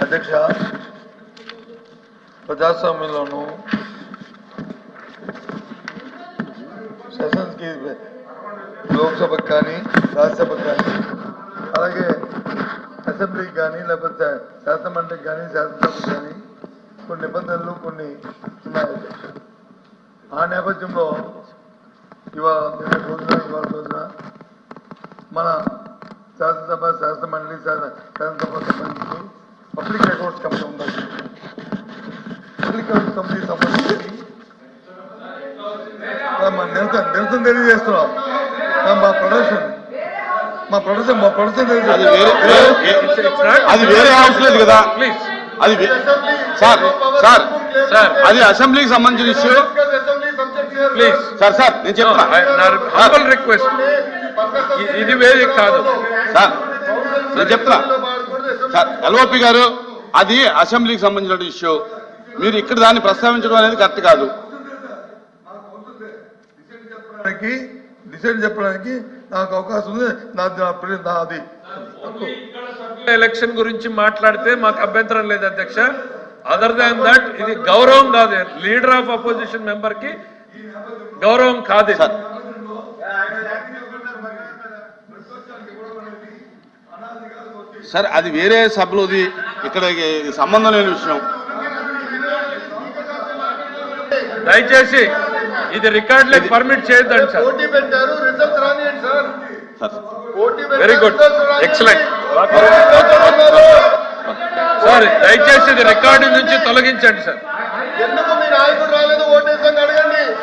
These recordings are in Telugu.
అధ్యక్ష, ప్రజాస్వామ్యంలోనూ సెషన్స్కి లోక్సభకు కానీ రాజ్యసభకు కానీ అలాగే అసెంబ్లీకి కానీ లేకపోతే శాసనమండలికి కానీ శాసనసభకు కానీ కొన్ని నిబంధనలు కొన్ని ఉన్నాయి. ఆ నేపథ్యంలో ఇవాళ రోజున మన శాసనసభ శాసనమండలి శాసనసభ సంబంధించి పబ్లిక్ రికార్డ్స్ కమిటీ ఉండాలి. పబ్లిక్ రికార్డ్స్ కమిటీకి సంబంధించి నిరసన తెలియజేస్తున్నాం. మా ప్రొడక్షన్ అది వేరే హౌస్ లేదు కదా, అది సార్ సార్ సార్ అది అసెంబ్లీకి సంబంధించిన ఇష్యూ. ప్లీజ్ సార్ సార్ నేను చెప్తున్నా రిక్వెస్ట్, ఇది వేరే కాదు సార్, నేను చెప్తున్నా సార్. ఎల్ఓపి గారు, అది అసెంబ్లీకి సంబంధించిన ఇష్యూ. మీరు ఇక్కడ దాన్ని ప్రస్తావించడం అనేది కరెక్ట్ కాదు. డిసైడ్ చెప్పడానికి నాకు అవకాశం ఉంది. నాది ఎలక్షన్ గురించి మాట్లాడితే మాకు అభ్యంతరం లేదు అధ్యక్ష. అదర్ దాన్ దట్ ఇది గౌరవం కాదు, లీడర్ ఆఫ్ అపోజిషన్ మెంబర్ కి గౌరవం కాదు. సార్ అది వేరే సభలోది, ఇక్కడ సంబంధం లేని విషయం. దయచేసి ఇది రికార్డులకు పర్మిట్ చేయొద్దండి sir. Very good, excellent sir. దయచేసి ఇది రికార్డు నుంచి తొలగించండి సార్.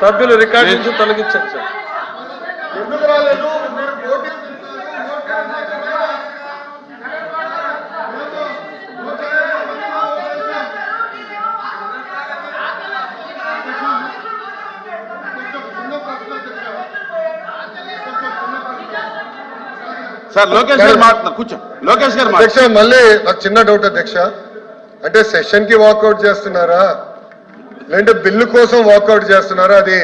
సభ్యులు రికార్డు నుంచి తొలగించండి సార్. సార్ లోకేష్ గారు మాట్లాడుతున్నారు, కూర్చో. లోకేష్ గారు అధ్యక్ష, మళ్ళీ నాకు చిన్న డౌట్ అధ్యక్ష. అంటే సెషన్ కి వాకౌట్ చేస్తున్నారా లేదంటే బిల్లు కోసం వాకౌట్ చేస్తున్నారా? అది